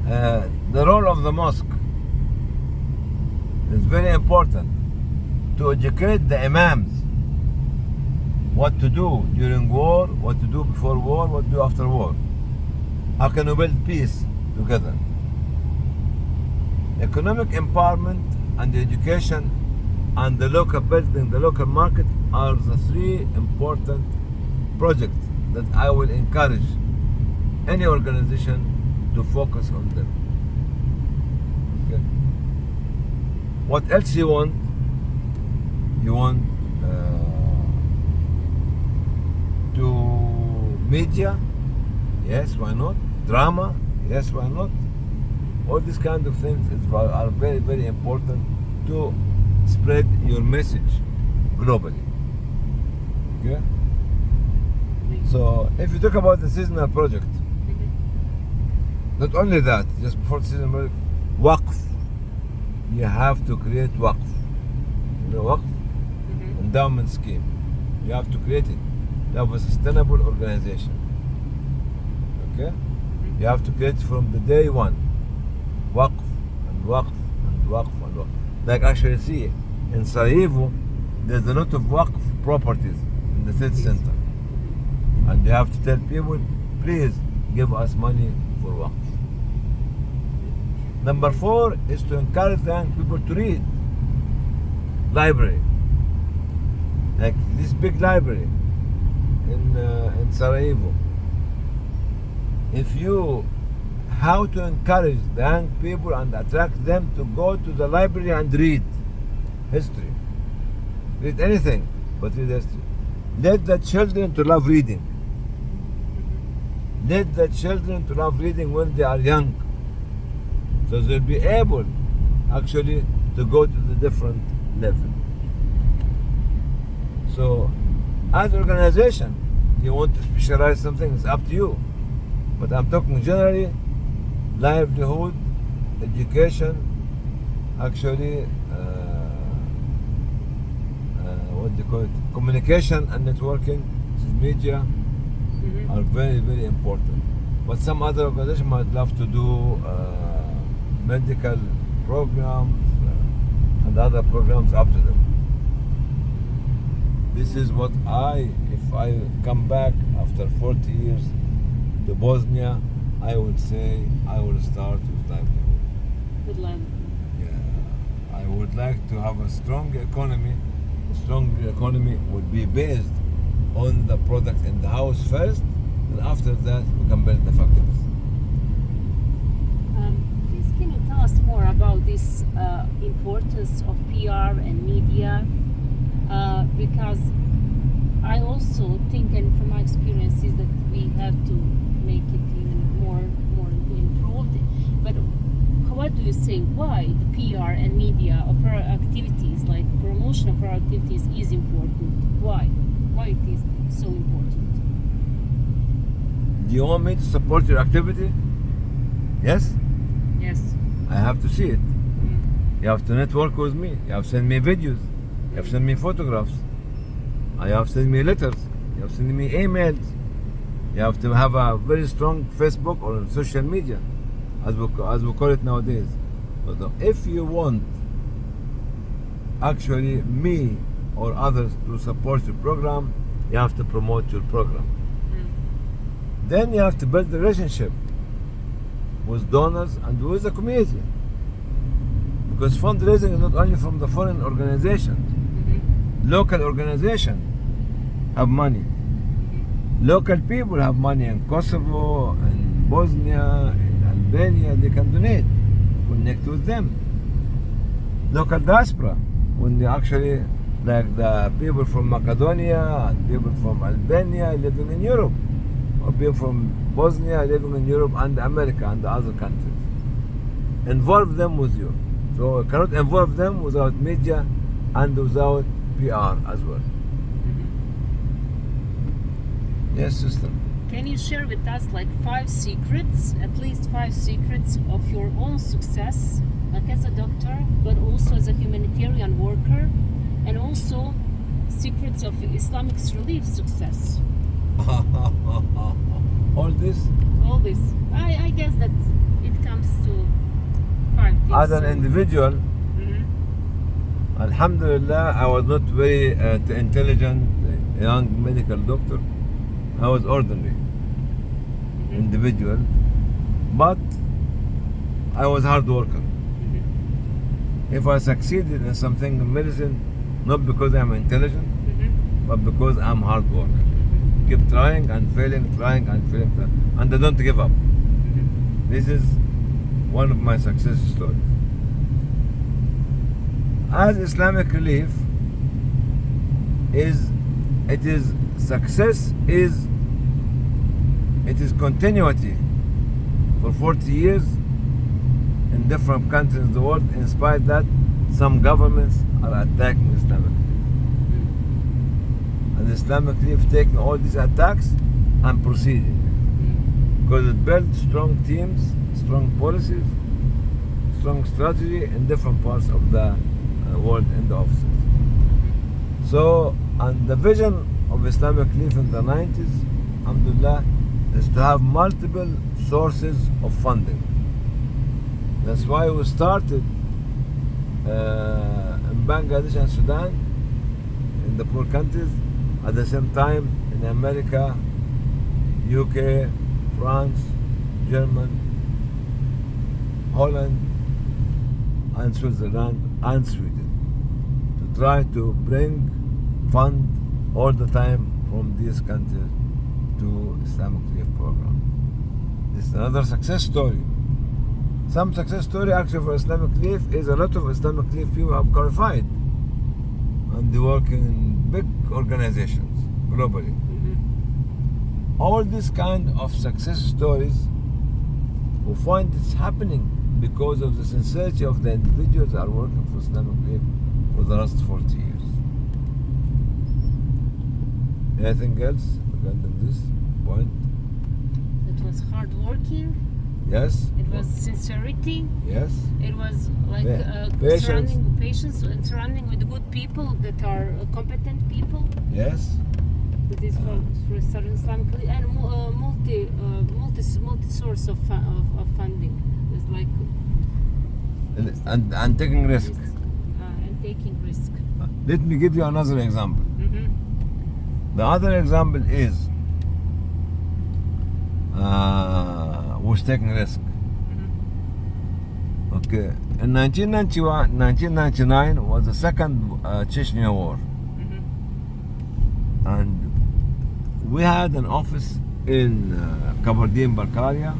The role of the mosque is very important to educate the imams what to do during war, what to do before war, what to do after war. How can we build peace together? Economic empowerment and education and the local building, the local market are the three important projects that I will encourage any organization to focus on them. Okay. What else you want? You want to media? Yes, why not? Drama? Yes, why not? All these kind of things are very, very important to spread your message globally. Okay? So if you talk about the seasonal project, not only that, just before the seasonal project, waqf. You have to create waqf. You know waqf? Endowment scheme. You have to create it. You have a sustainable organization. Okay? You have to create from the day one. Waqf and waqf and waqf and waqf. Like actually see, in Sarajevo, there's a lot of waqf properties in the city center. And you have to tell people, please give us money for waqf. Number 4 is to encourage young people to read. Library. Like this big library in Sarajevo. How to encourage the young people and attract them to go to the library and read history. Read anything, but read history. Let the children to love reading. Let the children to love reading when they are young. So they'll be able actually to go to the different level. So as an organization, you want to specialize something, it's up to you. But I'm talking generally, livelihood, education, actually, what do you call it? Communication and networking, which is media, are very, very important. But some other organizations might love to do medical programs and other programs up to them. This is what if I come back after 40 years to Bosnia, I would say I will start with livelihood. With livelihood. Yeah, I would like to have a strong economy. A strong economy would be based on the product in the house first, and after that we can build the factories. Please can you tell us more about this importance of PR and media? Because I also think, and from my experience, is that we have to make it even more improved. But what do you say? Why the PR and media of our activities, like promotion of our activities, is important? Why? Why it is so important? Do you want me to support your activity? Yes? Yes. I have to see it. You have to network with me. You have to send me videos. You have to send me photographs. You have to send me letters. You have to send me emails. You have to have a very strong Facebook or social media, as we call it nowadays. But if you want actually me or others to support your program, you have to promote your program. Then you have to build a relationship with donors and with the community. Because fundraising is not only from the foreign organizations. Local organizations have money. Local people have money in Kosovo, in Bosnia, in Albania. They can donate, connect with them. Local diaspora, when they actually, like the people from Macedonia and people from Albania living in Europe, or people from Bosnia living in Europe and America and the other countries. Involve them with you. So you cannot involve them without media and without PR as well. Yes, sister. Can you share with us like 5 secrets, at least 5 secrets of your own success, like as a doctor, but also as a humanitarian worker, and also secrets of Islamic relief success? All this? All this. I guess that it comes to 5 things. As an individual, Mhm. Alhamdulillah, I was not very intelligent young medical doctor. I was ordinary Mhm. individual, but I was hard worker. Mhm. If I succeeded in something in medicine, not because I'm intelligent, Mhm. but because I'm hard worker. Keep trying and failing, trying and failing, and I don't give up. Mhm. This is one of my success stories. As Islamic Relief is, success is, it is continuity for 40 years in different countries in the world, in spite that some governments are attacking Islamic Relief. And Islamic Relief taking all these attacks and proceeding. Because it built strong teams, strong policies, strong strategy in different parts of the world in the offices. So, and the vision of Islamic Relief in the 90s, alhamdulillah, is to have multiple sources of funding. That's why we started in Bangladesh and Sudan, in the poor countries, at the same time in America, UK, France, Germany, Holland, and Switzerland, and Sweden, to try to bring fund all the time from these countries to Islamic Relief program. This is another success story. Some success story actually for Islamic Relief is a lot of Islamic Relief people have qualified and they work in big organizations globally. Mhm. All these kind of success stories, we find it's happening because of the sincerity of the individuals that are working for Islamic Relief for the last 40 years. Anything else regarding this point? It was hard working. Yes? It was sincerity. Yes? It was like Patience. surrounding with patience and surrounding with good people that are competent people. Yes? That is for Southern Islamic Relief, and multi source of funding. It's like And taking risk. and taking risk. Let me give you another example. Mhm. The other example is was taking risk. Mhm. Okay. In 1999 was the second Chechnya war. Mhm. And we had an office in Kabardin-Balkaria,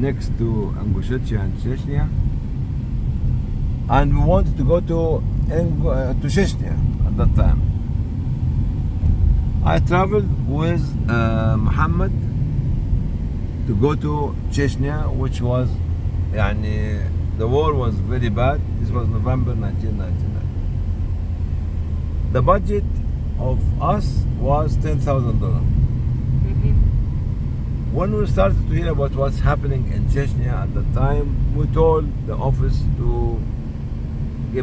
next to Ingushetia and Chechnya, and we wanted to go to Chechnya at that time. I traveled with Muhammad to go to Chechnya, which was, the war was very bad. This was November 1999. The budget of us was $10,000. Mhm. When we started to hear about what's happening in Chechnya at the time, we told the office to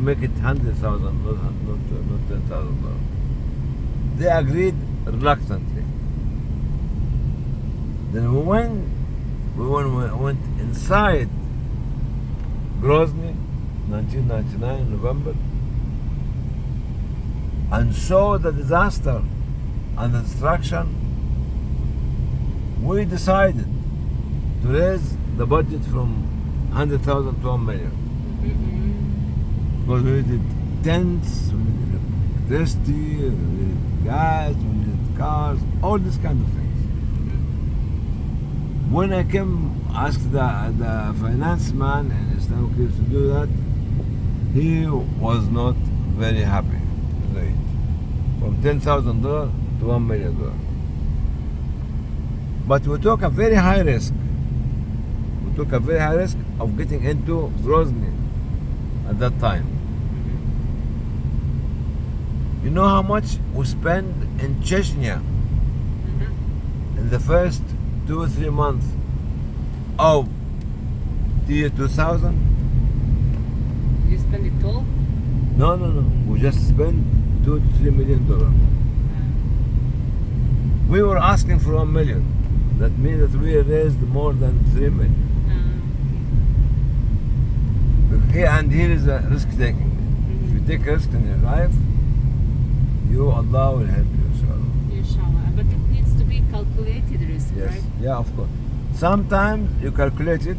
make it $100,000, not $10,000. They agreed reluctantly. Then we went inside Grozny, 1999, November, and saw the disaster and the destruction. We decided to raise the budget from 100,000 to 1 million. Mhm. Because we needed tents, we needed electricity, we needed gas, we needed cars, all these kind of things. When I came, asked the finance man in Islamic Relief to do that, he was not very happy. Right? From $10,000 to $1 million. But we took a very high risk. We took a very high risk of getting into Grozny at that time. You know how much we spent in Chechnya in the first 2 or 3 months of the year 2000? You spend it all? No. We just spent $2 to $3 million. We were asking for $1 million. That means that we raised more than 3 million. Here is a risk taking. If you take risk in your life, Allah will help you, inshallah. Inshallah. But it needs to be calculated risk, Yes. right? Yeah, of course. Sometimes you calculate it,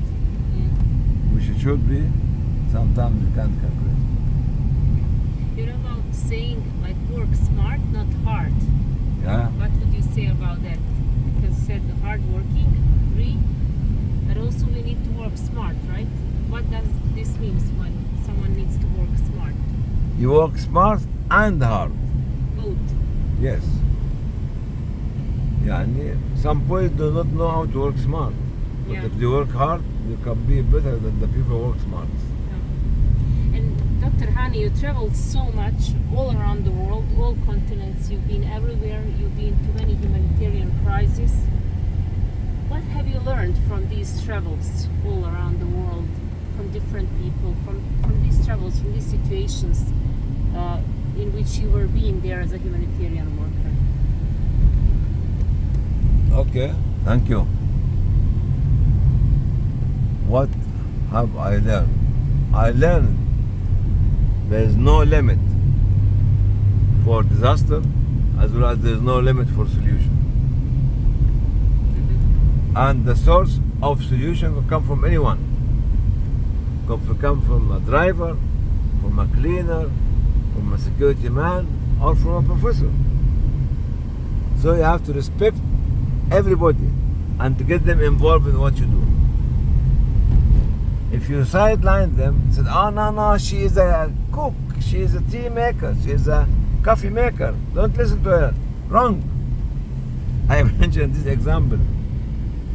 which it should be. Sometimes you can't calculate. You know about saying like work smart, not hard. Yeah. What would you say about that? Because you said hard working, agree, but also we need to work smart, right? What does this mean when someone needs to work smart? You work smart and hard. Both. Yes. يعني some boys do not know how to work smart. But Yeah. if they work hard, you can be better than the people who work smart. And Dr. Hani, you traveled so much all around the world, all continents. You've been everywhere. You've been to many humanitarian crises. What have you learned from these travels all around the world, from different people, from these travels, from these situations in which you were being there as a humanitarian worker? Okay. Thank you. What have I learned? I learned there is no limit for disaster as well as there is no limit for solution. And the source of solution can come from anyone. Can come from a driver, from a cleaner, from a security man, or from a professor. So you have to respect everybody and to get them involved in what you do. If you sideline them, said, oh no, she is a cook, she is a tea maker, she is a coffee maker, don't listen to her. Wrong. I mentioned this example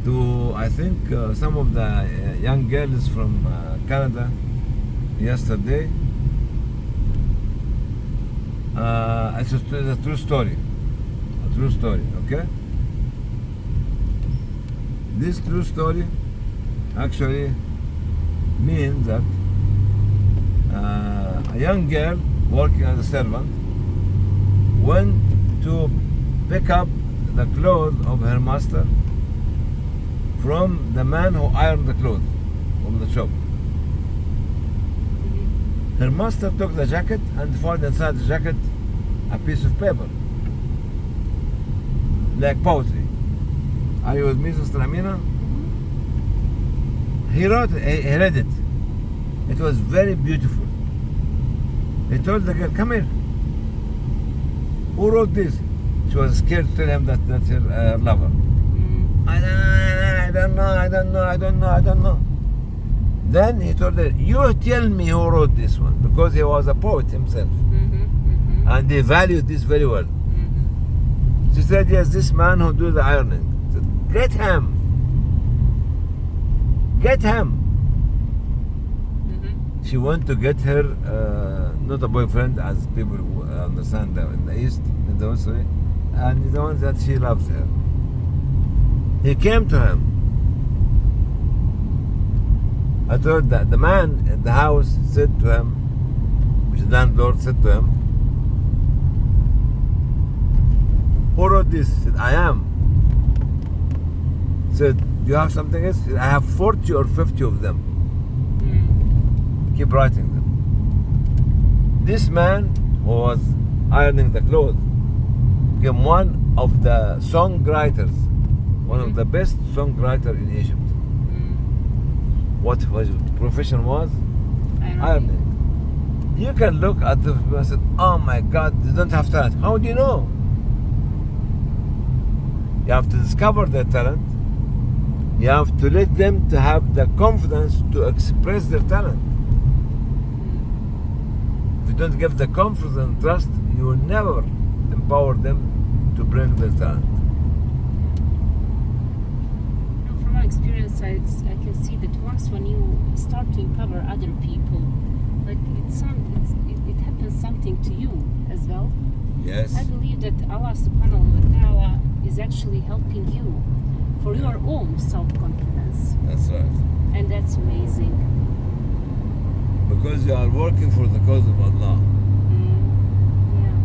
to, I think, some of the young girls from Canada yesterday. It's a true story. A true story, okay? This true story actually means that a young girl working as a servant went to pick up the clothes of her master from the man who ironed the clothes from the shop. Her master took the jacket and found inside the jacket a piece of paper, like poetry. Are you with me, Sister Emina? He wrote, he read it. It was very beautiful. He told the girl, come here. Who wrote this? She was scared to tell him that that's her lover. I don't know. Then he told her, you tell me who wrote this one, because he was a poet himself. And he valued this very well. She said, yes, this man who do the ironing. He said, get him. Get him. She went to get her, not a boyfriend, as people understand in the East, in the West, sorry, and the one that she loves her. He came to him. I told that the man in the house said to him, which the landlord said to him, who wrote this? He said, I am. He said, do you have something else? He said, I have 40 or 50 of them. Keep writing them. This man who was ironing the clothes became one of the songwriters, one of the best songwriter in Egypt. What his profession was? Ironing. You can look at the people and say, oh my God, they don't have talent. How do you know? You have to discover their talent. You have to let them to have the confidence to express their talent. If you don't give the confidence and trust, you will never empower them to bring their talent. From my experience, I can see that once when you start to empower other people, like it happens something to you as well. Yes. I believe that Allah subhanahu wa ta'ala is actually helping you for your own self-confidence. That's right. And that's amazing. Because you are working for the cause of Allah. Yeah.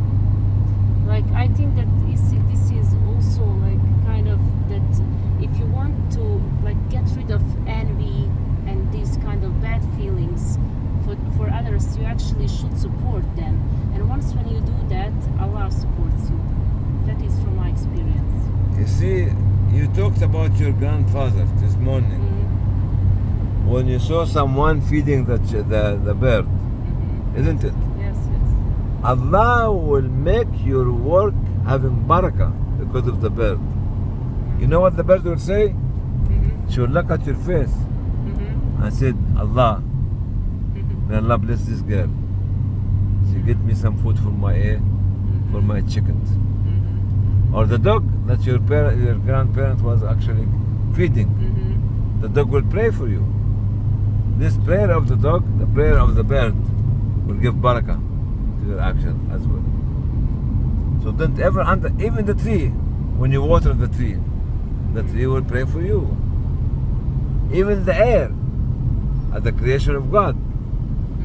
Like I think that this is also like kind of that if talked about your grandfather this morning. When you saw someone feeding the bird, isn't it? Yes, yes. Allah will make your work having barakah because of the bird. You know what the bird will say? She will look at your face and said, Allah, may Allah bless this girl. She get me some food for my chickens. Or the dog that your grandparent was actually feeding. The dog will pray for you. This prayer of the dog, the prayer of the bird, will give barakah to your action as well. So don't ever even the tree, when you water the tree will pray for you. Even the air, at the creation of God,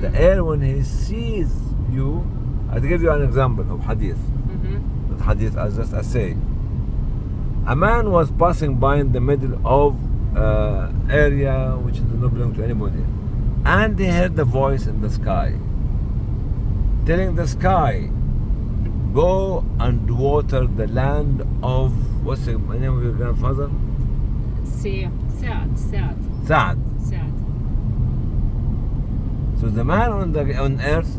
the air, when he sees you, I'll give you an example of hadith. Not hadith as just a say. A man was passing by in the middle of area which does not belong to anybody, and he heard the voice in the sky telling the sky, go and water the land of, what's the name of your grandfather? Saad. Saad. So the man on earth,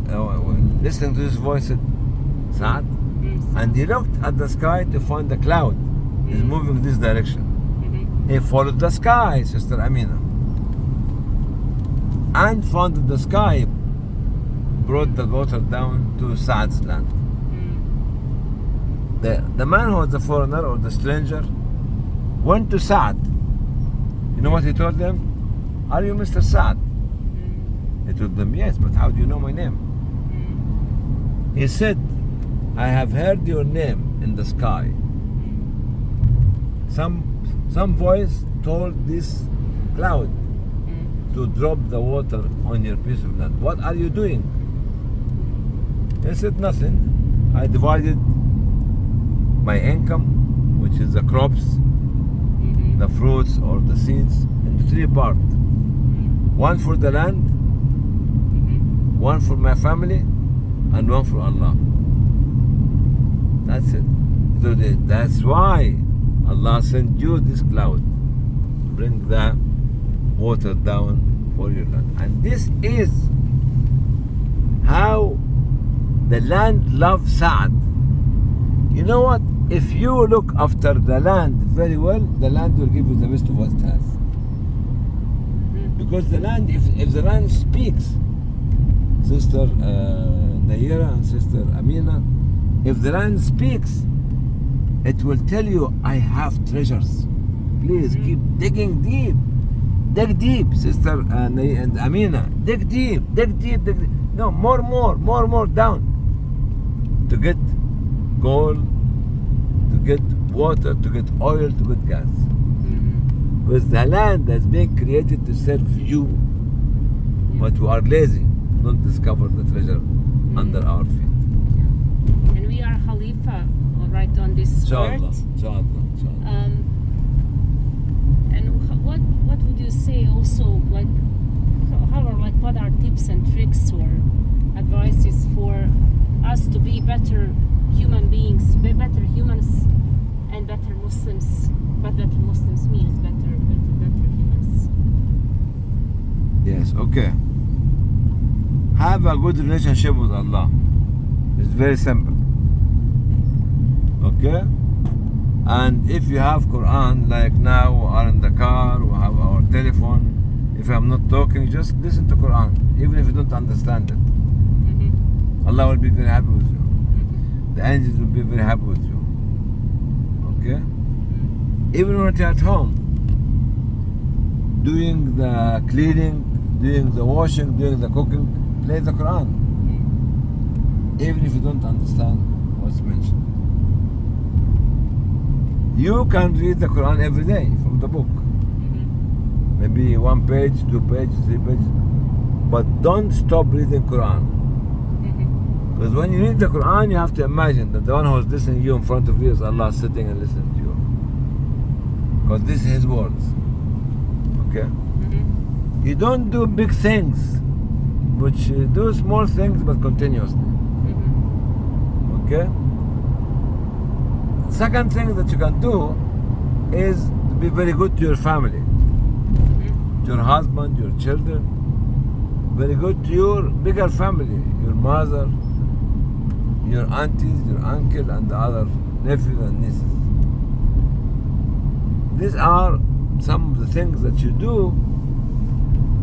listening to this voice, said, Saad, and he looked at the sky to find the cloud is moving this direction. He followed the sky, Sister Emina, and found that the sky brought the water down to Saad's land. The man who was the foreigner or the stranger went to Saad. You know what he told them? Are you Mr. Saad? He told them, yes, but how do you know my name? He said, I have heard your name in the sky. Some voice told this cloud to drop the water on your piece of land. What are you doing? He said, nothing. I divided my income, which is the crops, the fruits or the seeds, into 3 parts. One for the land, one for my family, and one for Allah. That's it. So that's why Allah sent you this cloud to bring the water down for your land. And this is how the land loves Saad. You know what? If you look after the land very well, the land will give you the best of what it has. Because the land, if the land speaks, Sister Nejra and Sister Emina, if the land speaks, it will tell you, I have treasures. Please keep digging deep. Dig deep, Sister and Emina. Dig deep, dig deep, dig deep. No, more down. To get gold, to get water, to get oil, to get gas. Because the land has been created to serve you. But we are lazy. Don't discover the treasure under our feet. And we are Khalifa, right, on this Inshallah, earth. inshallah. And what would you say also, like, what are tips and tricks or advices for us to be better human beings, better humans, and better Muslims? What better Muslims means better humans. Yes, okay. Have a good relationship with Allah. It's very simple. Okay? And if you have Quran, like now we are in the car, we have our telephone, if I'm not talking, just listen to Quran, even if you don't understand it. Allah will be very happy with you. The angels will be very happy with you. Okay? Even when you're at home, doing the cleaning, doing the washing, doing the cooking, play the Quran. Even if you don't understand what's mentioned. You can read the Quran every day from the book. Maybe 1 page, 2 pages, 3 pages. But don't stop reading Quran. Because when you read the Quran, you have to imagine that the one who is listening to you in front of you is Allah sitting and listening to you. Because this is His words. Okay? You don't do big things, but you do small things but continuously. Okay? Second thing that you can do is be very good to your family, Mm-hmm. your husband, your children. Very good to your bigger family, your mother, your aunties, your uncle, and the other nephews and nieces. These are some of the things that you do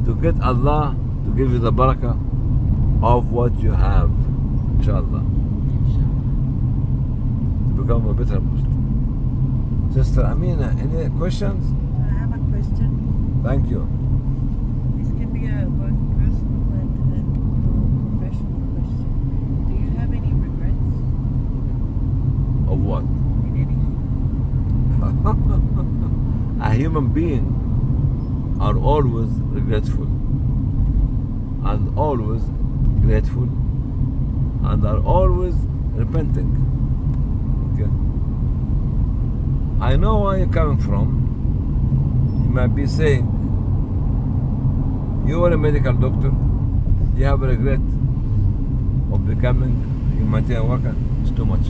to get Allah to give you the barakah of what you have, inshallah, to become a better Muslim. Sister Amina, any questions? I have a question. Thank you. This can be a both personal and professional question. Do you have any regrets Of what? in anything? A human being are always regretful and always grateful and are always repenting. Okay. I know where you're coming from. You might be saying, you are a medical doctor, you have a regret of becoming humanitarian worker. It's too much.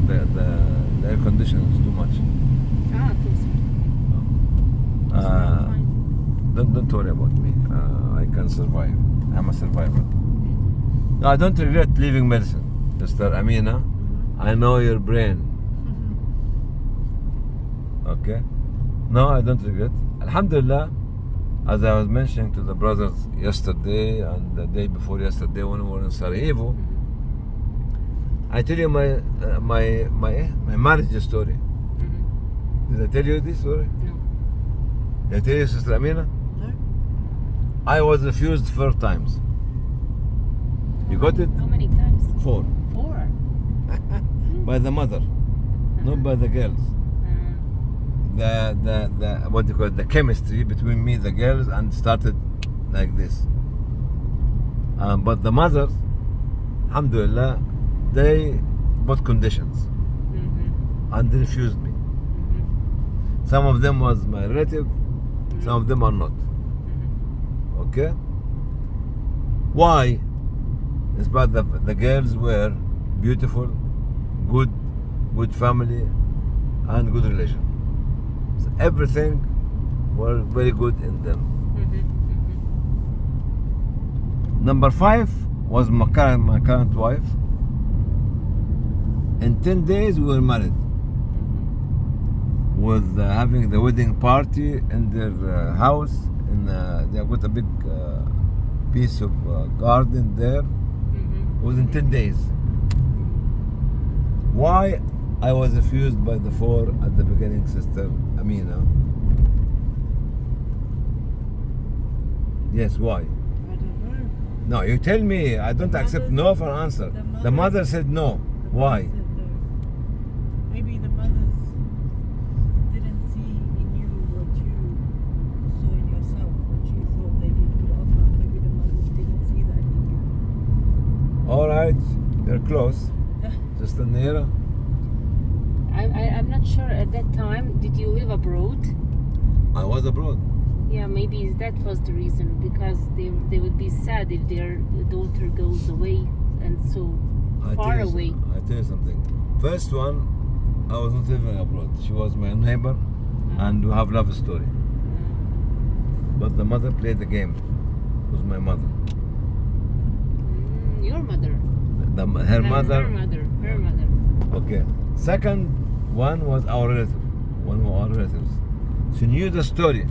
The air conditioning is too much. Ah, Tuzla. Uh, Fine. don't worry about me. I can survive. I'm a survivor. No, I don't regret leaving medicine, Sister Amina. I know your brain. Okay? No, I don't regret. Alhamdulillah, as I was mentioning to the brothers yesterday and the day before yesterday when we were in Sarajevo, I tell you my marriage story. Mm-hmm. Did I tell you this story? No. Did I tell you, Sister Amina? No? I was refused 4 times. You got it? How many times? 4. 4. By the mother, not by the girls. The what do you call it? The chemistry between me, the girls, and started like this. But the mothers, alhamdulillah, they put conditions Mm-hmm. and they refused me. Mm-hmm. Some of them was my relative, some of them are not. Mm-hmm. Okay? Why? It's about the girls were beautiful, good family, and good relation. So everything was very good in them. Mm-hmm. Mm-hmm. Number 5 was my current wife. In 10 days we were married, with having the wedding party in their house. They got a big piece of garden there. Mm-hmm. Within 10 days. Why I was refused by the 4 at the beginning, Sister Amina? Yes, why? I don't know. No, you tell me. I don't accept no for an answer. The mother said no. The Why? mother said no. Maybe the mothers didn't see in you what you saw in yourself, what you thought they did could offer. Maybe the mothers didn't see that in you. All right, you're close. Sister Nejra? I'm not sure at that time. Did you live abroad? I was abroad. Yeah, maybe that was the reason, because they would be sad if their daughter goes away and so far away. I tell you something. First one, I was not living abroad. She was my neighbor, and we have love story. But the mother played the game. It was my mother. Your mother. Her mother. Her mother. Okay. Second one was our relative. One of our relatives. She knew the story.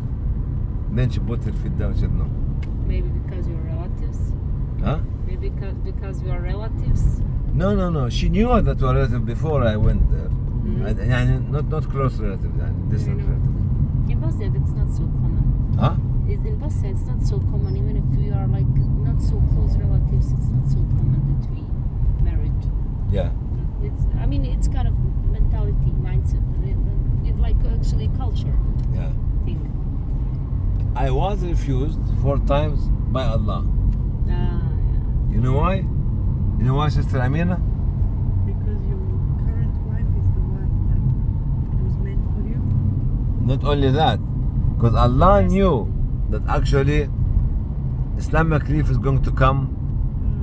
Then she put her feet down and said no. Maybe because you're relatives. Huh? Maybe because you are relatives. No. She knew that we were relatives before I went there. Not close relatives, distant know. relatives. In Bosnia, that's not so common. Huh? In Bosnia, it's not so common. Even if we are like not so close relatives, it's not so common that we married. Yeah. It's kind of mentality, mindset, like actually culture Yeah. thing. I was refused 4 times by Allah. Yeah. You know why? You know why, Sister Amina? Because your current wife is the wife that was meant for you. Not only that, because Allah knew that actually Islamic relief is going to come.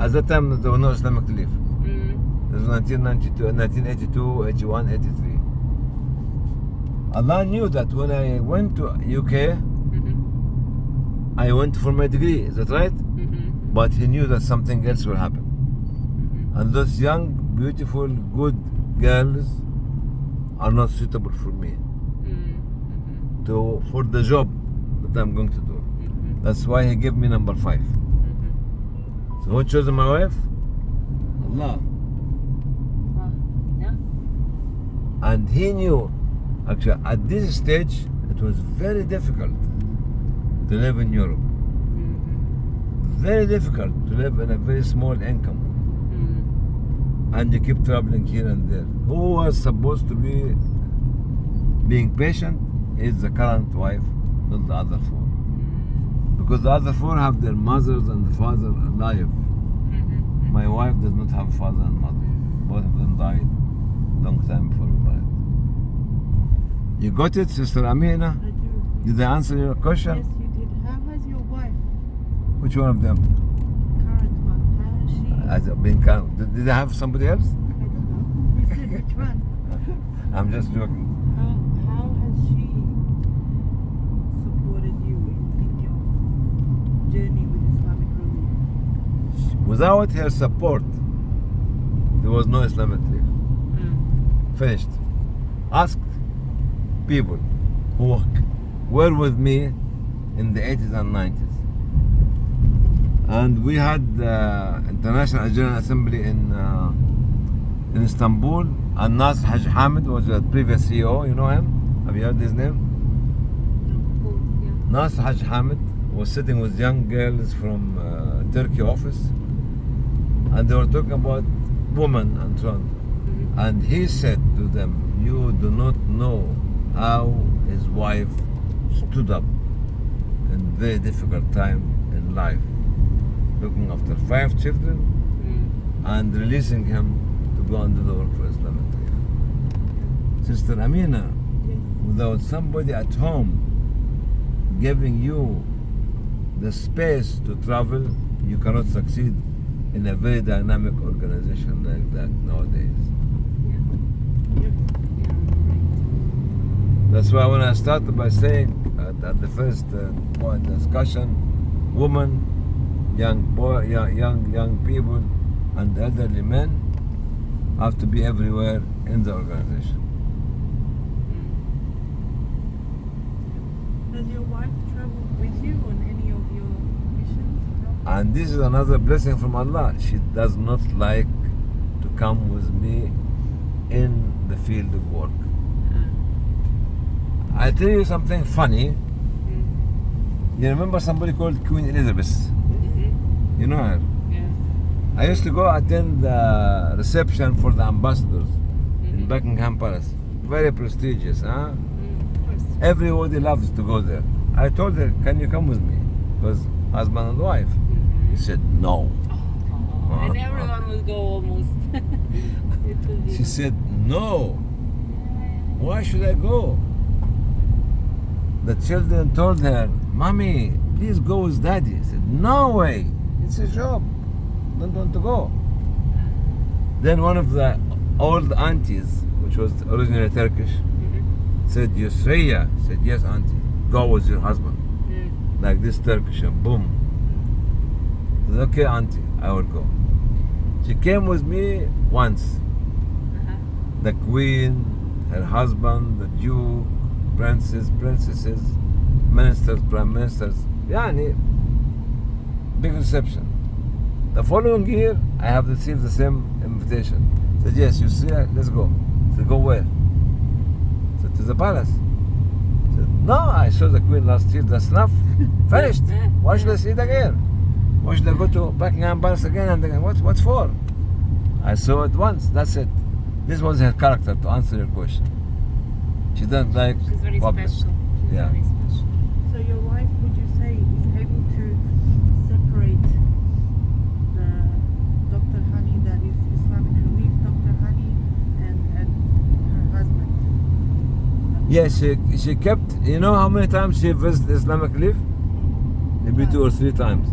At that time, there was no Islamic relief. It was 1992, 1982, 81, 83. Allah knew that when I went to UK, I went for my degree. Is that right? But He knew that something else will happen. And those young, beautiful, good girls are not suitable for me for the job that I'm going to do. That's why He gave me number 5. So who chose my wife? Allah. Yeah. And He knew, actually, at this stage, it was very difficult to live in Europe. Very difficult to live in a very small income. And you keep traveling here and there. Who was supposed to be being patient is the current wife, not the other 4. Because the other 4 have their mothers and the father alive. My wife does not have father and mother. Both of them died long time before we married. You got it, Sister Amina? I do. Did I answer your question? Yes, you did. How has your wife, Which one of them? current one, how has she? Has it been did I have somebody else? I don't know. You said which one? I'm just joking. How has she supported you in your journey with Islamic relief? Without her support, there was no Islamic relief. Finished. Ask people who were with me in the 80s and 90s. And we had International General Assembly in Istanbul, and Nasr Haj Hamid was the previous CEO. You know him? Have you heard his name? Yeah. Nasr Haj Hamid was sitting with young girls from Turkey office, and they were talking about women and so on. And he said to them, you do not know how his wife stood up in very difficult time in life, looking after 5 children and releasing him to go and do the work for Islamic Relief. Sister Amina, without somebody at home giving you the space to travel, you cannot succeed in a very dynamic organization like that nowadays. That's why when I started by saying at the first point discussion, women, young people, and elderly men have to be everywhere in the organization. Has your wife traveled with you on any of your missions? And this is another blessing from Allah. She does not like to come with me in the field of work. I'll tell you something funny. You remember somebody called Queen Elizabeth? You know her? Yeah. I used to go attend the reception for the ambassadors in Buckingham Palace. Very prestigious, huh? Of course. Everybody loves to go there. I told her, can you come with me? Because husband and wife. She said, no. And everyone will go almost. It will be She said, no. Why should I go? The children told her, Mommy, please go with Daddy. She said, no way. It's a job. Don't want to go. Then one of the old aunties, which was originally Turkish, said, Yusriya. Said, yes, auntie. Go with your husband. Like this Turkish, and boom. I said, okay, auntie, I will go. She came with me once. The queen, her husband, the duke, princes, princesses, ministers, prime ministers. Yani, big reception. The following year, I have received the same invitation. Said, yes, you see, let's go. Said, go where? Said, to the palace. Said, no, I saw the queen last year, that's enough. Finished. Why should I see it again? Why should I go to Buckingham Palace again and again? What for? I saw it once, that's it. This was her character, to answer your question. She doesn't like She's very public. special. She's Yeah. very special. So your wife, would you say, is able to separate the Dr. Hani, that is Islamic Relief, Dr. Hani, and her husband? Yes, she kept, you know how many times she visited Islamic Relief? Maybe 2 or 3 times.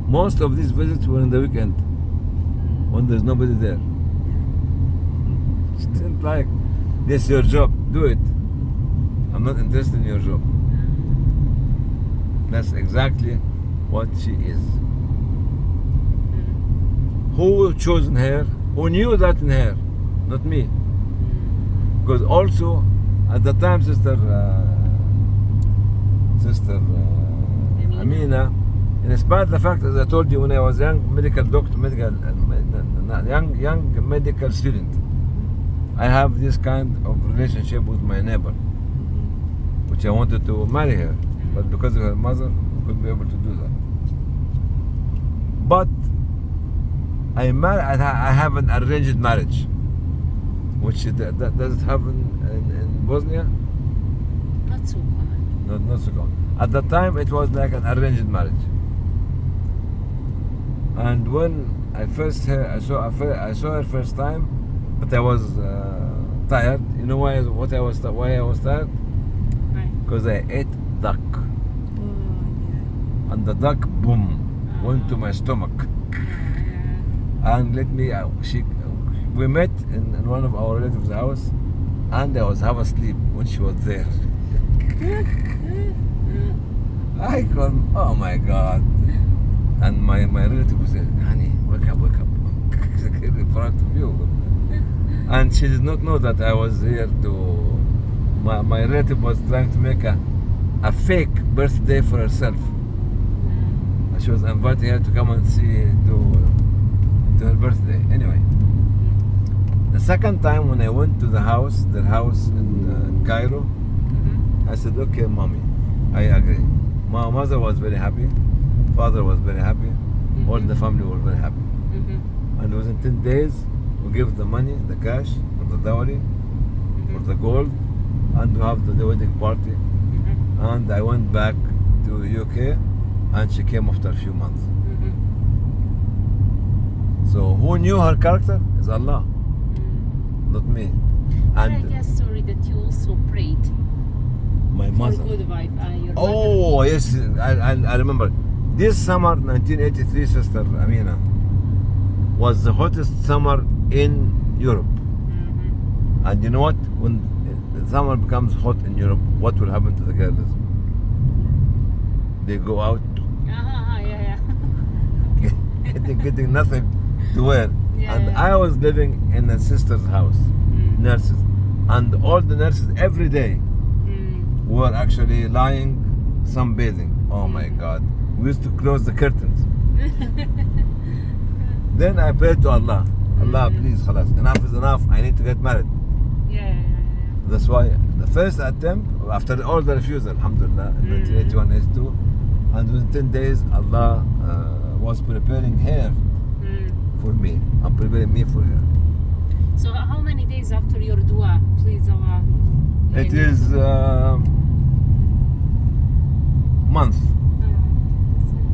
Most of these visits were in the weekend, when there's nobody there. She didn't like, this is your job, do it. I'm not interested in your job. That's exactly what she is. Who chosen her? Who knew that in her? Not me. Because also at the time, sister Emina, in spite of the fact, as I told you, when I was young medical doctor, young medical student, I have this kind of relationship with my neighbor, which I wanted to marry her, but because of her mother, I couldn't be able to do that. But I have an arranged marriage, which that does it happen in Bosnia? Not so common. Not so common. At the time, it was like an arranged marriage. And when I saw her first time, but I was tired. You know why I was tired? Right. Because I ate duck, Oh, yeah. and the duck, boom, went to my stomach. And we met in one of our relatives' house, and I was half asleep when she was there. I called, oh my God. And my relative was saying, honey, wake up. In front of you. And she did not know that I was here my relative was trying to make a fake birthday for herself. She was inviting her to come and see to her birthday. Anyway, the second time when I went to their house in Cairo, I said, okay, mommy, I agree. My mother was very happy, father was very happy, all the family were very happy. And within 10 days, we give the money, the cash, for the dowry, for the gold, and to have the wedding party. And I went back to UK, and she came after a few months. So who knew her character is Allah, not me. And I And guess, sorry, that you also prayed my for mother. good wife. Your mother. Oh yes, I remember. This summer, 1983, Sister Amina, was the hottest summer in Europe. And you know what? When the summer becomes hot in Europe, what will happen to the girls? They go out, Yeah. getting nothing to wear. Yeah, And yeah. I was living in a sister's house, nurses, and all the nurses every day were actually lying sunbathing. Oh my God! We used to close the curtains. Then I prayed to Allah. Allah, please, khalas, enough is enough. I need to get married. Yeah. That's why the first attempt, after all the refusal, alhamdulillah, in 1981, 82, and within 10 days, Allah was preparing her for me and preparing me for her. So how many days after your dua, please Allah? It is month.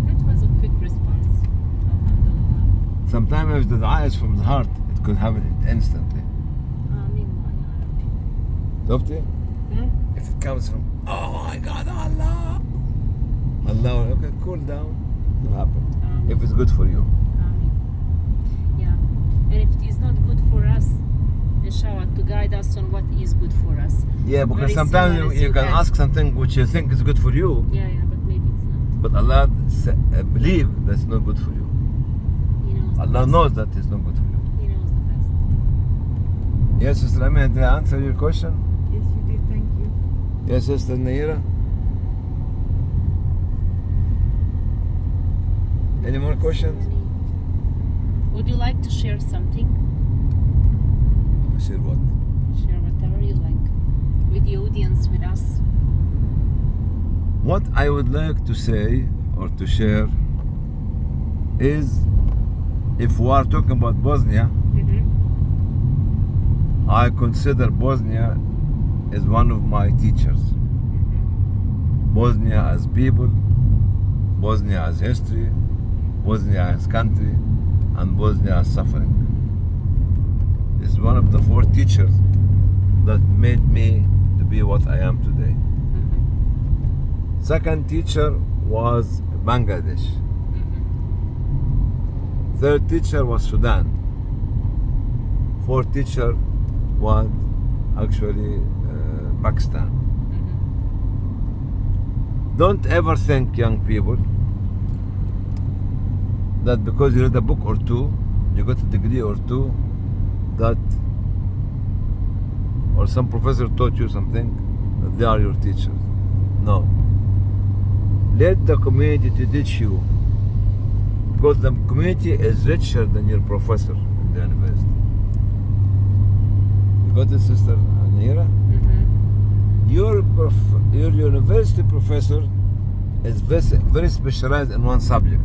That was a quick response. Alhamdulillah. Sometimes if the dua is from the heart, it could happen instantly. Ameen ya Rabbi. Shofti? If it comes from, oh my God, Allah, okay, cool down, it will happen. If it's good for you. Ameen. Yeah. And if it is not good for us, inshallah, to guide us on what is good for us. Yeah, because Very sometimes similar as you can had. ask something which you think is good for you, Yeah, but maybe it's not. but Allah believe that's not good for you. He knows the Allah best. knows that it's not good for you. He knows the best. Yes, Sister Amina, did I answer your question? Yes, you did. Thank you. Yes, Sister Nejra? Any more questions? Would you like to share something? Share what? Share whatever you like with the audience, with us. What I would like to say or to share is, if we are talking about Bosnia, I consider Bosnia as one of my teachers. Bosnia as people, Bosnia as history, Bosnia as country, and Bosnia as suffering. It's one of the 4 teachers that made me to be what I am today. Second teacher was Bangladesh. Third teacher was Sudan. Fourth teacher was actually Pakistan. Don't ever think, young people, that because you read a book or two, you got a degree or two, that or some professor taught you something, that they are your teachers. No. Let the community to teach you, because the community is richer than your professor in the university. You got it, Sister Nejra? Your university professor is very specialized in one subject,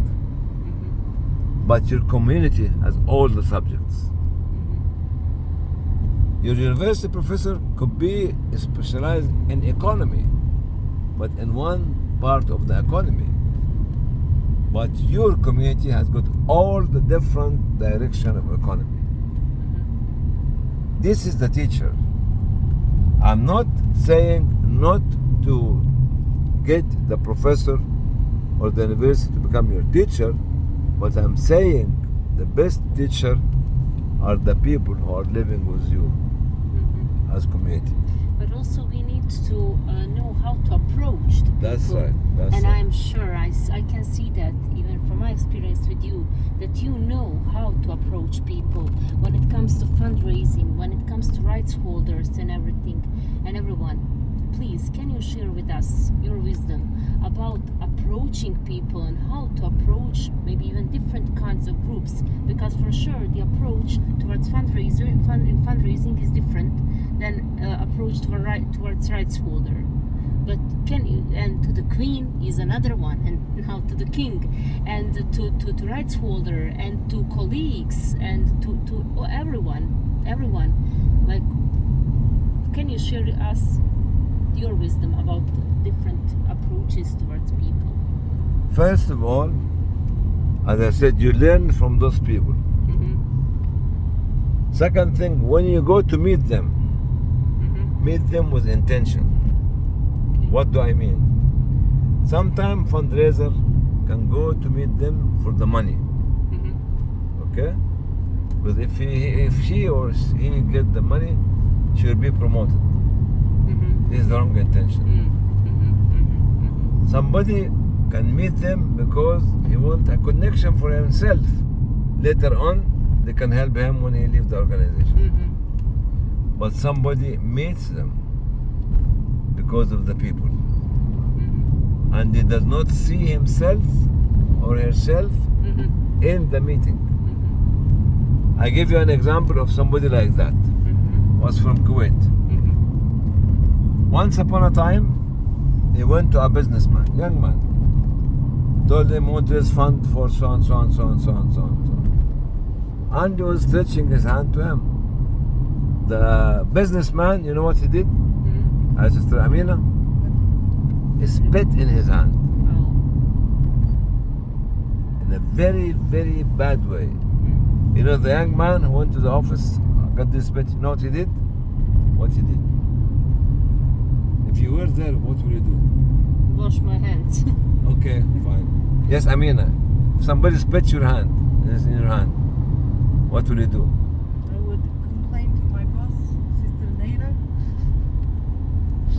but your community has all the subjects. Your university professor could be specialized in economy, but in one part of the economy. But your community has got all the different direction of economy. This is the teacher. I'm not saying not to get the professor or the university to become your teacher, but I'm saying the best teacher are the people who are living with you as community. But also we need to know how to approach the people. That's right. That's and right. I'm sure I can see that even from my experience with you, that you know how to approach people when it comes to fundraising, when it comes to rights holders and everything and everyone. Please, can you share with us your wisdom about approaching people and how to approach maybe even different kinds of groups? Because for sure the approach towards fundraising is different than approach towards rights holder. But can you, and to the queen is another one, and now to the king, and to rights holder, and to colleagues, and to everyone. Like, can you share with us your wisdom about different approaches towards people? First of all, as I said, you learn from those people. Second thing, when you go to meet them with intention. What do I mean? Sometimes fundraiser can go to meet them for the money. Okay? But if she or he get the money, she will be promoted. This is the wrong intention. Somebody can meet them because he wants a connection for himself. Later on, they can help him when he leaves the organization. But somebody meets them because of the people. And he does not see himself or herself in the meeting. I give you an example of somebody like that. Was from Kuwait. Once upon a time, he went to a businessman, young man. Told him what is fund for so and so and so and so and so and so. And he was stretching his hand to him. The businessman, you know what he did? Sister Emina, he spit in his hand. In a very, very bad way. You know, the young man who went to the office, got this spit, you know what he did? What he did? If you were there, what would you do? Wash my hands. Okay, fine. Yes, Emina, if somebody spits your hand, in your hand, what will you do? I would complain to my boss, Sister Nejra.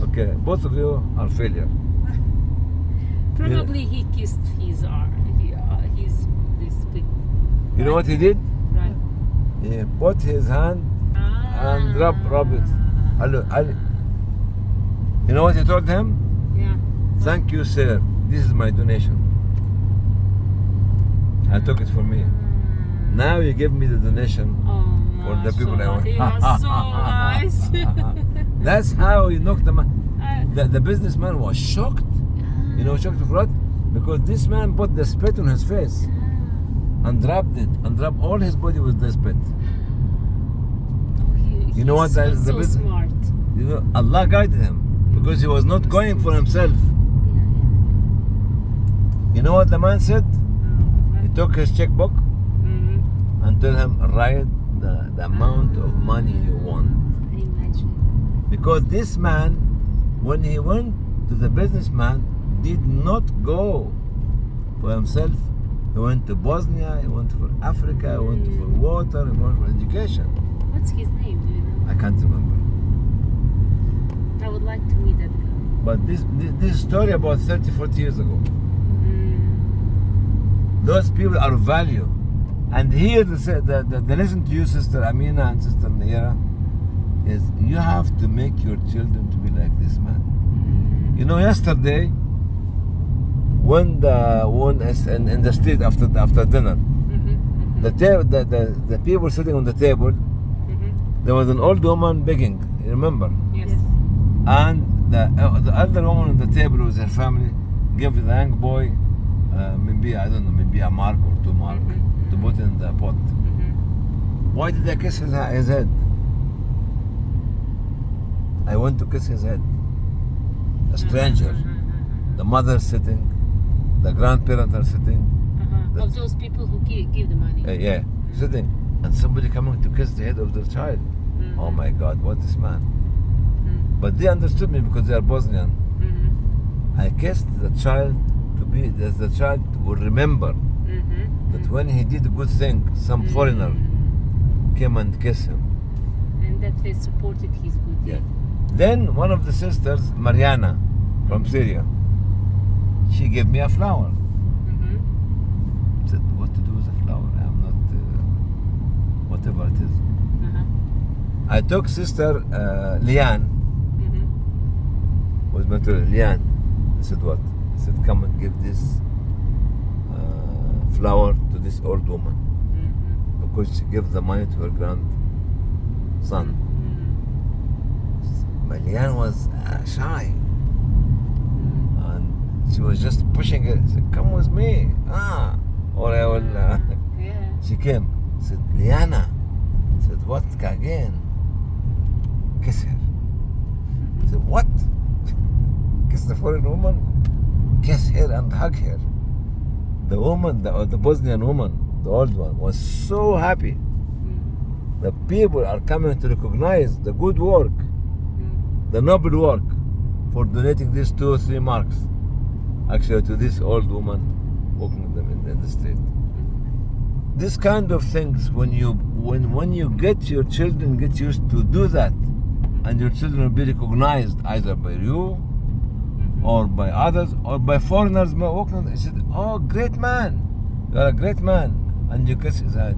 Okay, both of you are failure. Probably he kissed his arm. His this big. You know what he did? Right. He put his hand and rub it. You know what he told him? Yeah. Thank you, sir. This is my donation. I took it for me. Now you give me the donation for the people I want. He was so nice. That's how you knocked the man. The businessman was shocked. You know, shocked for what? Because this man put the spit on his face and rubbed it and rubbed all his body with the spit. You know what? So smart. You know, Allah guided him because he was not going for himself. You know what the man said? He took his checkbook and told him, write the amount of money you want. Imagine. Because this man, when he went to the businessman, did not go for himself. He went to Bosnia, he went for Africa, he went for water, he went for education. What's his name? Do you know? I can't remember. I would like to meet that guy. But this story about 30, 40 years ago. Those people are value. And here the lesson to you, Sister Emina and Sister Nejra, is you have to make your children to be like this man. You know, yesterday, when in the street after dinner, the people sitting on the table, there was an old woman begging. You remember? Yes. And the elder woman on the table with her family gave the young boy, maybe I don't know, maybe a mark or 2 mark to put in the pot. Why did I kiss his head? I went to kiss his head. A stranger. The mother sitting, the grandparents are sitting. Of those people who give the money. Yeah, sitting. And somebody coming to kiss the head of their child. Oh my God, what this man? But they understood me because they are Bosnian. I kissed the child to be that the child will remember that when he did a good thing, some foreigner came and kissed him. And that they supported his good deed. Then one of the sisters, Mariana, from Syria, she gave me a flower. I said, what to do with a flower? I'm not, whatever it is. I took Sister Liane, was my daughter Liane. I said, what? I said, come and give this flower to this old woman. Because she gave the money to her grandson. Liane was shy. And she was just pushing it. She said, come with me. Or I will... She came. I said, Liana. I said, what again? Kiss her. I said, what? Kiss the foreign woman? Kiss her and hug her. The woman, the Bosnian woman, the old one, was so happy. The people are coming to recognize the good work, the noble work, for donating these 2 or 3 marks, actually, to this old woman walking them in the street. This kind of things, when you get your children get used to do that, and your children will be recognized either by you, or by others, or by foreigners walking. They said, "Oh, great man! You are a great man!" And you kiss his hand.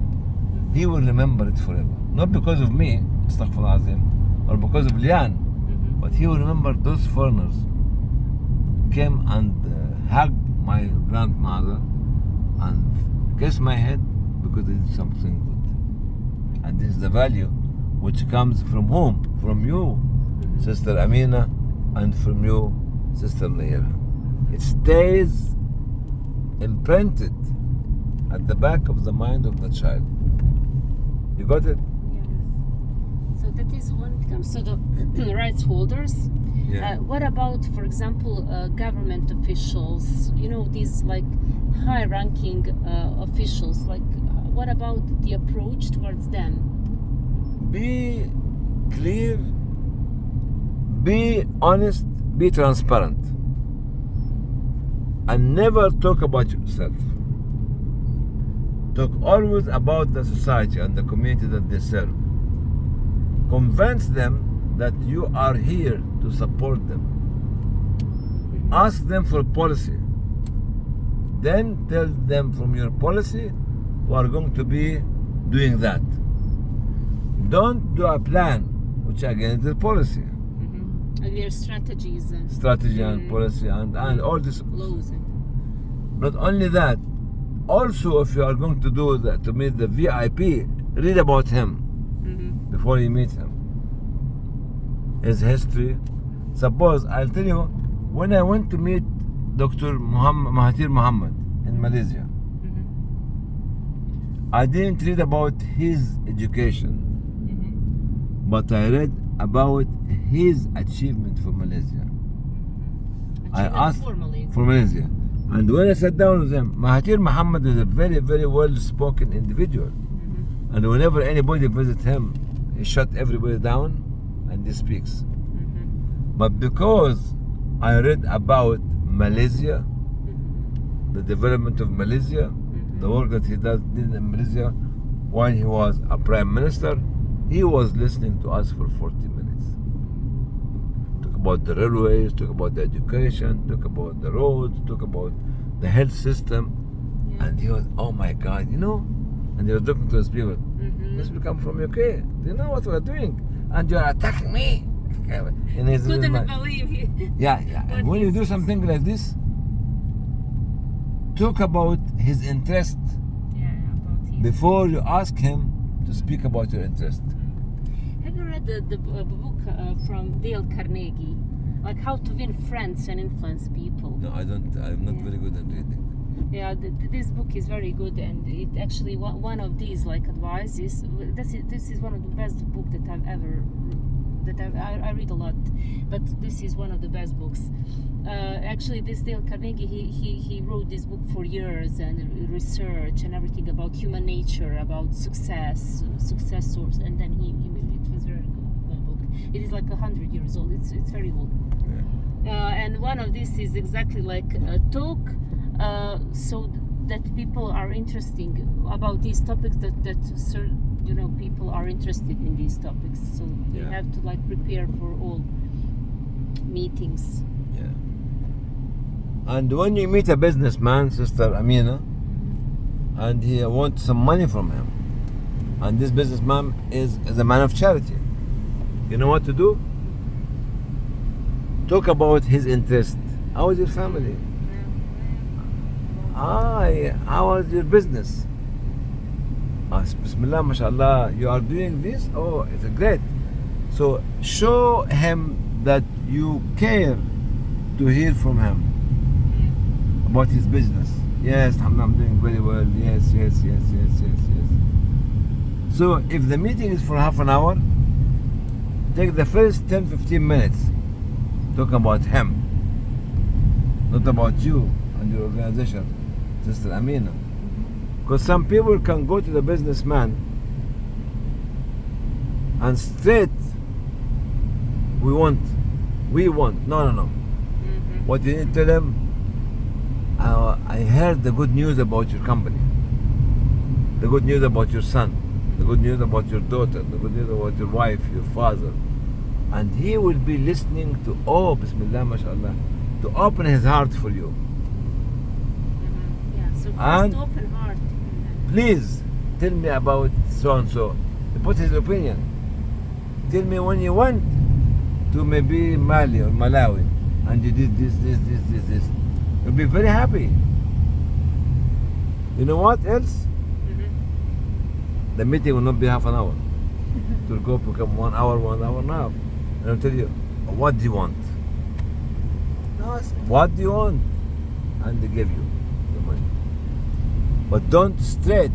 He will remember it forever. Not because of me, astaghfirullah azim, or because of Liane, but he will remember those foreigners came and hugged my grandmother and kissed my head because they did something good. And this is the value which comes from whom? From you, Sister Emina, and from you, Sister Nejra. It stays imprinted at the back of the mind of the child. You got it? Yes. So that is when it comes to the rights holders. Yeah. What about, for example, government officials? You know, these like high-ranking officials. Like, what about the approach towards them? Be clear, be honest, be transparent, and never talk about yourself. Talk always about the society and the community that they serve. Convince them that you are here to support them. Ask them for policy. Then tell them from your policy, we are going to be doing that. Don't do a plan which against the policy. And their strategies and Strategy and policy and all this. laws. Not only that, also if you are going to do that, to meet the VIP, read about him before you meet him. His history. Suppose, I'll tell you, when I went to meet Dr. Mahathir Mohamad in Malaysia, I didn't read about his education, but I read about his achievement for Malaysia. I asked formally. for Malaysia. And when I sat down with him, Mahathir Mohamad is a very, very well-spoken individual. And whenever anybody visits him, he shut everybody down and he speaks. But because I read about Malaysia, the development of Malaysia, the work that he did in Malaysia when he was a prime minister, he was listening to us for 40 minutes. Talk about the railways, talk about the education, talk about the roads, talk about the health system. Yeah. And he was, oh my God, you know? And he was talking to his people. Mhm. These people come from UK. Do you know what we're doing? And you're attacking me. In his Couldn't mind. believe it. Yeah. What And when you he do says. something like this, talk about his interest Yeah, about his. before you ask him to speak about your interest. Have you read the book from Dale Carnegie, like How to Win Friends and Influence People? No, I don't. I'm not Yeah. very good at reading. Yeah, this book is very good, and it actually one of these like advices. This is one of the best book that I've ever I read a lot, but this is one of the best books. Actually, this Dale Carnegie he wrote this book for years and research and everything about human nature, about successors, and then it was very good book. It is like 100 years old. It's very old. Yeah. And one of these is exactly like talk so that people are interesting about these topics that people are interested in these topics, so they Yeah. have to like prepare for all meetings. Yeah. And when you meet a businessman, Sister Amina, and he wants some money from him, and this businessman is a man of charity, you know what to do? Talk about his interest. How is your family? How was your business? Bismillah, mashallah, you are doing this? Oh, it's great. So show him that you care to hear from him about his business. Yes, alhamdulillah, I'm doing very well. Yes. So if the meeting is for half an hour, take the first 10-15 minutes. Talk about him, not about you and your organization, Sister Amina. Because some people can go to the businessman and straight, we want. No. What you need to tell him, I heard the good news about your company, the good news about your son, the good news about your daughter, the good news about your wife, your father. And he will be listening to, oh, Bismillah, mashallah, to open his heart for you. Yeah, so first And open heart. please tell me about so and so. He put his opinion. Tell me when you went to maybe Mali or Malawi and you did this. You'll be very happy. You know what else? The meeting will not be half an hour. It will go become 1 hour and a half. And I'll tell you, what do you want? What do you want? And they give you the money. But don't straight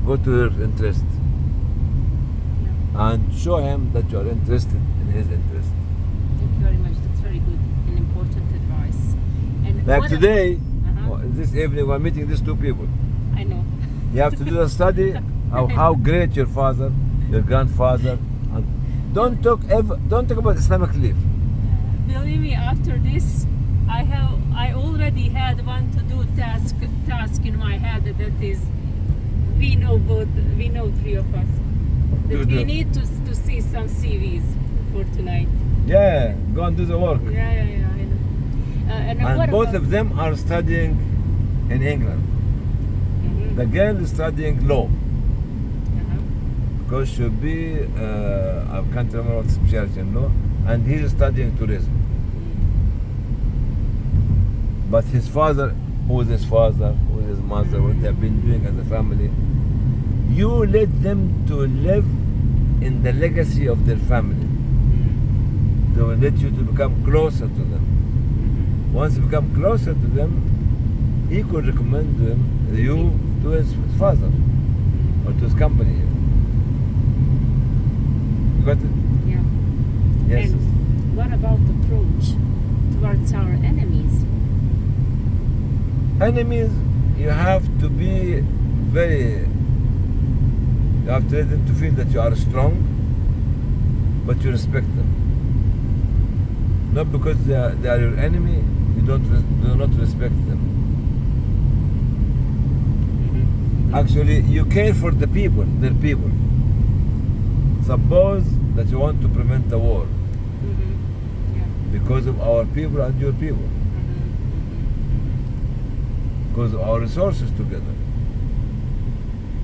go to your interest and show him that you are interested in his interest. Thank you very much. That's very good and important advice. And Like what today, Uh-huh. this evening, we're meeting these two people. I know. You have to do a study of how great your father, your grandfather, and don't talk about Islamic belief. Believe me, after this, I already had one to-do task in my head that is, we know three of us that Do we the- need to see some CVs for tonight. Yeah, go and do the work. Yeah, I know. And what And both about, of them are studying in England. Mhm. The girl is studying law Uh-huh. because she'll be, I can't remember what specialty in law, and he's studying tourism. But his father, who is his father, who is his mother, what they have been doing as a family, you let them to live in the legacy of their family. They will let you to become closer to them. Once you become closer to them, he could recommend you to his father or to his company. You got it? Yeah. Yes. And what about the approach towards our enemies? Enemies, you have to be you have to let them to feel that you are strong, but you respect them. Not because they are your enemy, you do not respect them. Actually, you care for their people. Suppose that you want to prevent a war. because of our people and your people, because of our resources together.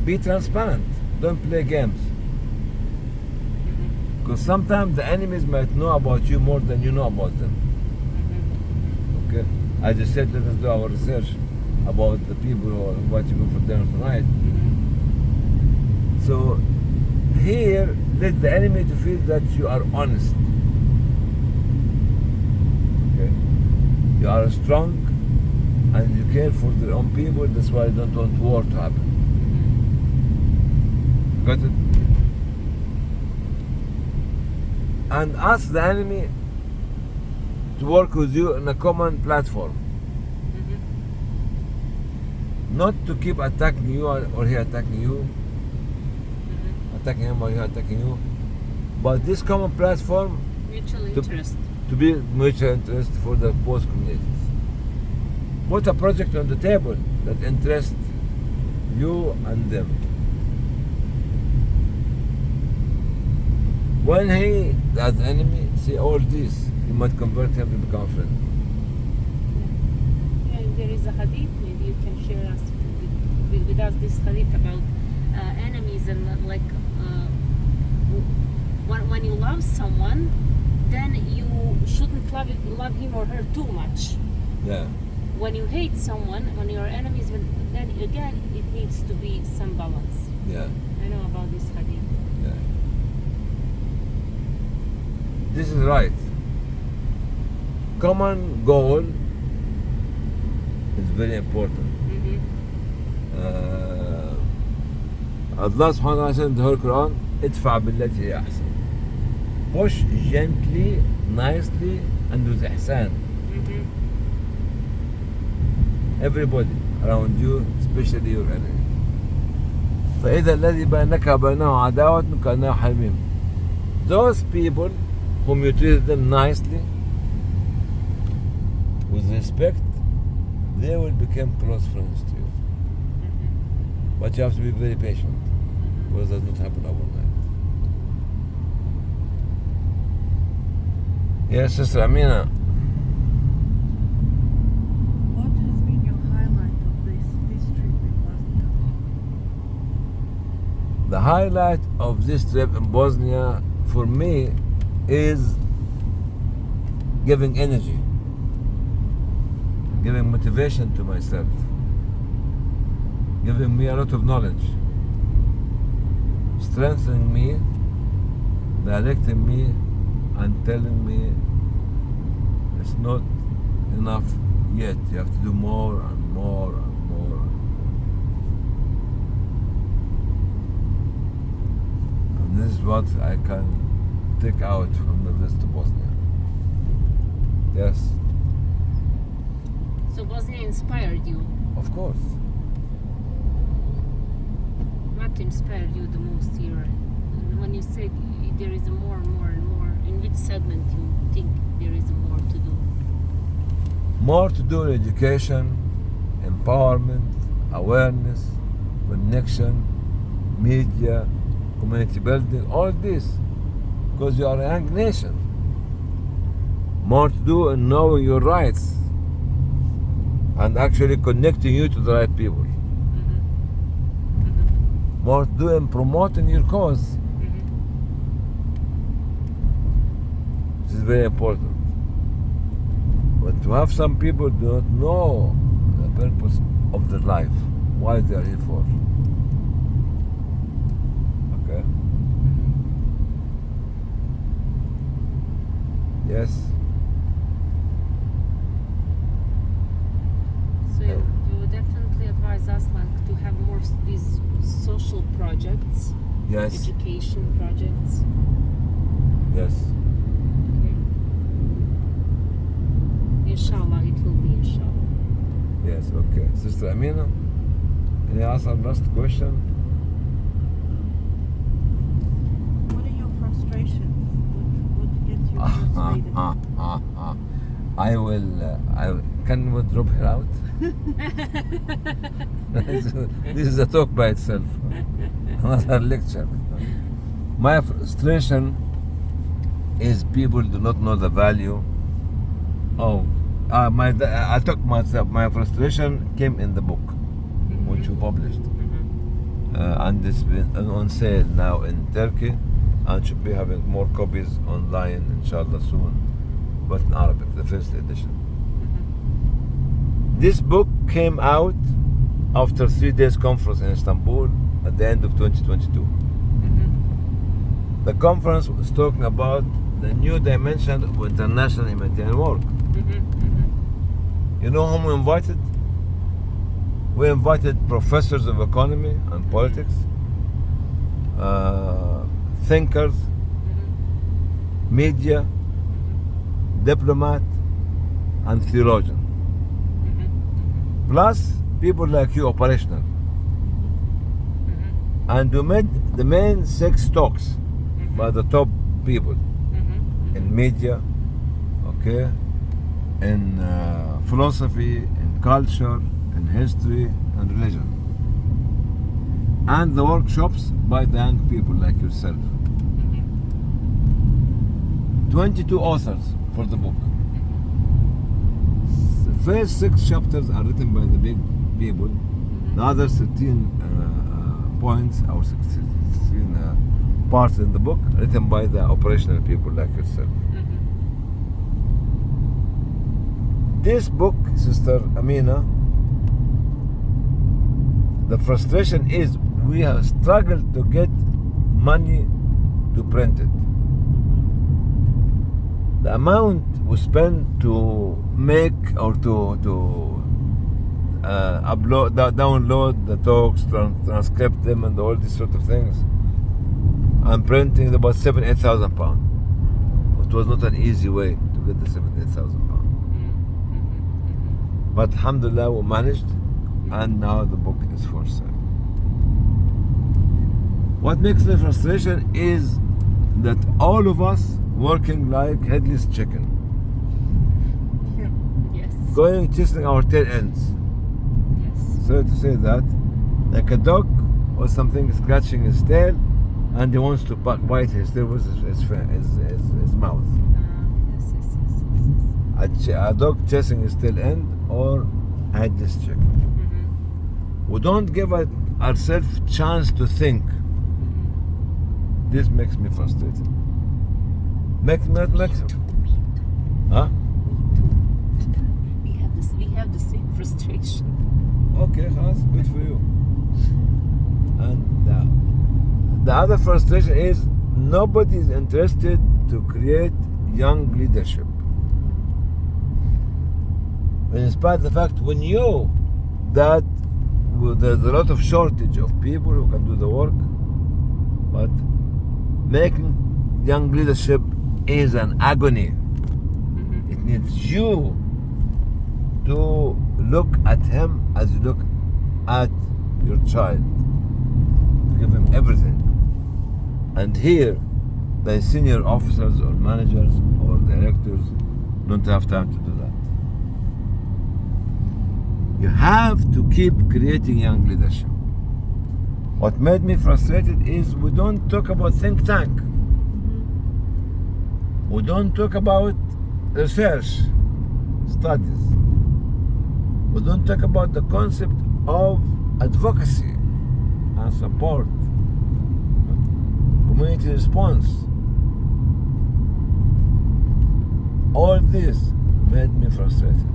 Be transparent. Don't play games. Because sometimes the enemies might know about you more than you know about them. Okay? I just said, let us do our research about the people who are inviting you for dinner tonight. So here, let the enemy to feel that you are honest. Okay? You are strong and you care for their own people. That's why you don't want war to happen. Got it? And ask the enemy to work with you in a common platform. Not to keep attacking you or he attacking you, attacking him or he attacking you, but this common platform Mutual interest. to be mutual interest for the both communities. Put a project on the table that interests you and them. When he, as enemy, see all this, you might convert him to become a friend. Yeah, there is a hadith, maybe you can share us with us this hadith about enemies and like when you love someone, then you shouldn't love him or her too much. Yeah. When you hate someone, when you're enemies, then again it needs to be some balance. Yeah. I know about this hadith. Yeah. This is right. Common goal is very important. Allah subhanahu wa ta'ala said in the Holy Quran, ادفع بالتي هي أحسن. Push gently, nicely, and with ihsan. Everybody around you, especially your enemy. فإذا الذي بينك وبينه عداوة كأنه حميم. Those people whom you treat them nicely, with respect, they will become close friends to you. But you have to be very patient, because that does not happen overnight. Yes, Sister Emina. What has been your highlight of this trip in Bosnia? The highlight of this trip in Bosnia for me is giving energy, giving motivation to myself, giving me a lot of knowledge, strengthening me, directing me, and telling me it's not enough yet. You have to do more and more and more. And this is what I can take out from the visit to Bosnia. Yes, So Bosnia inspired you. of course. What inspired you the most here? And when you said there is a more and more and more, in which segment you think there is more to do? More to do in education, empowerment, awareness, connection, media, community building, all this. Because you are a young nation. More to do in knowing your rights and actually connecting you to the right people. More to do in promoting your cause. This is very important. But to have some people do not know the purpose of their life, why they are here for. Okay? Yes? So you would definitely advise us like to have more these social projects, Yes? education projects. Yes. Okay. Inshallah, it will be inshallah. Yes, okay. Sister Emina, can you ask our last question? What are your frustrations? What gets you frustrated? I will, can we drop her out? This is a talk by itself, another lecture. My frustration is people do not know the value of I took myself. My frustration came in the book, which we published, and it's been on sale now in Turkey, and should be having more copies online, inshallah, soon, but in Arabic, the first edition. This book came out after 3 days conference in Istanbul at the end of 2022. The conference was talking about the new dimension of international humanitarian work. You know whom we invited? We invited professors of economy and politics, thinkers, media, diplomat, and theologian. Plus people like you, operational. And we made the main 6 talks by the top people in media, okay, in philosophy, in culture, in history, and religion. And the workshops by the young people like yourself. 22 authors for the book. The first 6 chapters are written by the big people. The other 13 points or 16 parts in the book written by the operational people like yourself. This book, Sister Emina, the frustration is we have struggled to get money to print it. The amount we spend to make or to upload, download the talks, transcript them, and all these sort of things, and printing about £7,000-8,000. It was not an easy way to get the £7,000-8,000. But alhamdulillah, we managed, and now the book is for sale. What makes me frustration is that all of us working like headless chicken, Yes. going chasing our tail ends. Yes. Sorry to say that, like a dog or something scratching his tail, and he wants to bite his tail with his mouth. Yes. A dog chasing his tail end or headless chicken. We don't give ourselves chance to think. This makes me frustrated. Makes huh? We have the same frustration. Okay, that's good for you. And the other frustration is nobody is interested to create young leadership. In spite of the fact we knew that there's a lot of shortage of people who can do the work, but making young leadership is an agony. It needs you to look at him as you look at your child, to give him everything. And here, the senior officers or managers or directors don't have time to do that. You have to keep creating young leadership. What made me frustrated is we don't talk about think tank. We don't talk about research, studies. We don't talk about the concept of advocacy and support, community response. All this made me frustrated.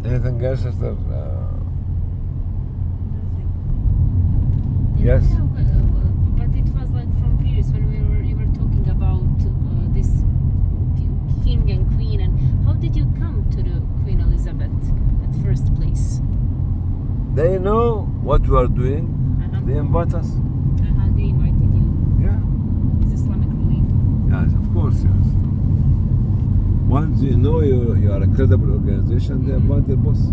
Anything else, Sister? Yes. No, but it was like from previous when you were talking about this king and queen, and how did you come to the Queen Elizabeth at first place? They know what we are doing. They invite us. They invited you. Yeah. Is Islamic relief? Yes, of course, yes. Once you know you are a credible organization, they invite their boss.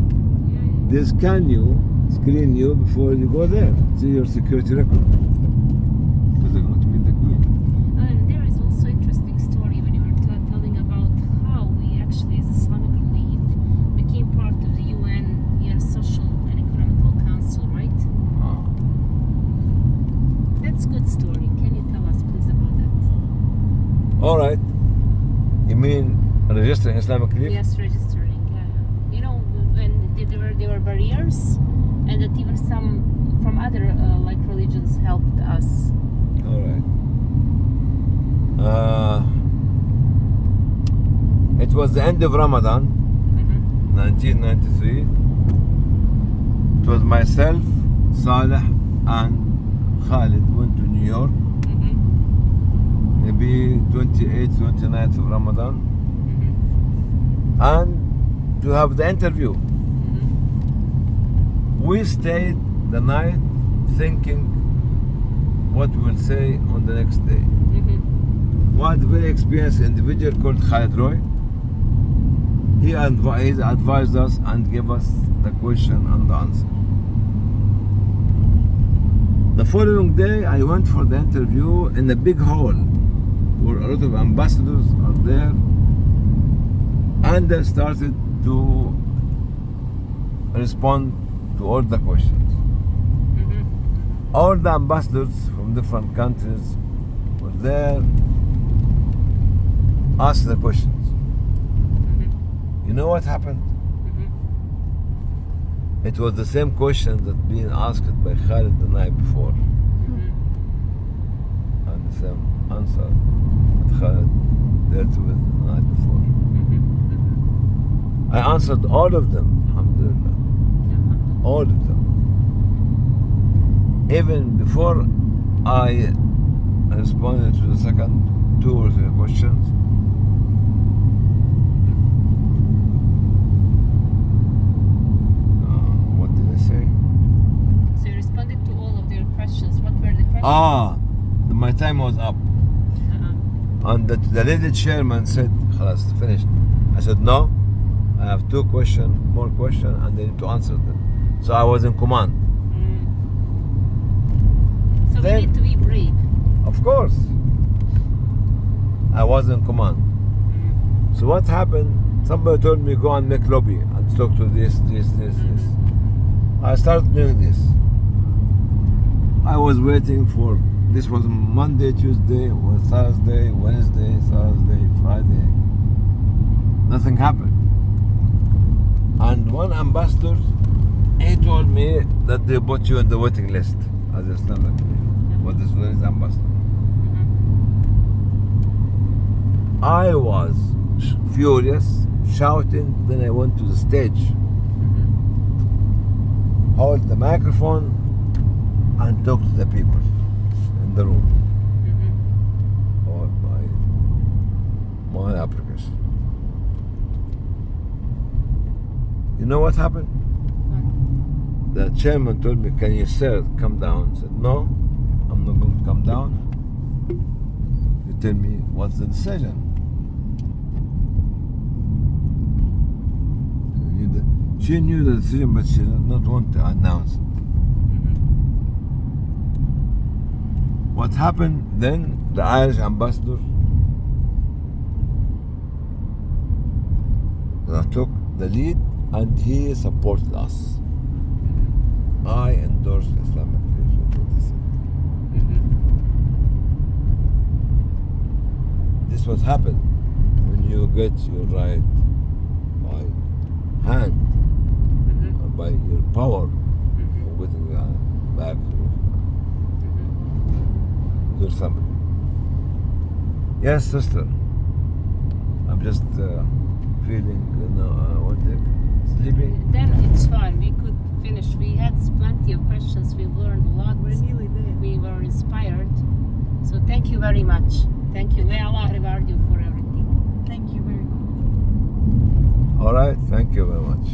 They scan you, screen you before you go there. See your security record. Because they're going to meet the Queen. And there is also interesting story when you were telling about how we actually, as Islamic Relief, became part of the UN Social and Economical Council, right? Ah. That's a good story. Can you tell us, please, about that? All right. You mean registering Islamically? Yes, registering. You know, when there were barriers, and that even some from other like religions helped us. All right. It was the end of Ramadan, 1993. It was myself, Saleh, and Khalid went to New York, maybe 28th, 29th of Ramadan, and to have the interview. We stayed the night thinking what we'll say on the next day. One very experienced individual called Khalid Roy. He advised us and gave us the question and the answer. The following day, I went for the interview in a big hall where a lot of ambassadors are there, and they started to respond to all the questions. All the ambassadors from different countries were there, asked the questions. You know what happened? It was the same question that being asked by Khalid the night before. And the same answer that Khalid dealt with the night before. I answered all of them, alhamdulillah. All of them. Even before I responded to the second 2 or 3 questions, what did I say? So you responded to all of their questions. What were the questions? My time was up. And the lady chairman said, "Khalas, finished." I said, "No, I have 2 more questions, and they need to answer them." So I was in command. So Then- we need to be brave. Of course. I was in command. So what happened? Somebody told me go and make lobby and talk to this. I started doing this. I was waiting for, this was Monday, Tuesday, or Thursday, Wednesday, Thursday, Friday. Nothing happened. And one ambassador, he told me that they put you on the waiting list as Islamic. What is this ambassador? I was furious, shouting. Then I went to the stage, hold the microphone, and talk to the people in the room. Or my application. You know what happened? The chairman told me, "Can you, sir, come down?" I said, "No, I'm not going to come down. You tell me what's the decision." She knew the decision, but she did not want to announce it. What happened then, the Irish ambassador took the lead and he supported us. I endorsed Islamic faith. That's what he said. This what happened when you get your right by hand, by your power of getting back to your family. Yes, sister. I'm just feeling, sleepy. Then it's fine. We could finish. We had plenty of questions. We learned a lot. We're nearly there. We were inspired. So thank you very much. Thank you. May Allah reward you for everything. Thank you very much. All right. Thank you very much.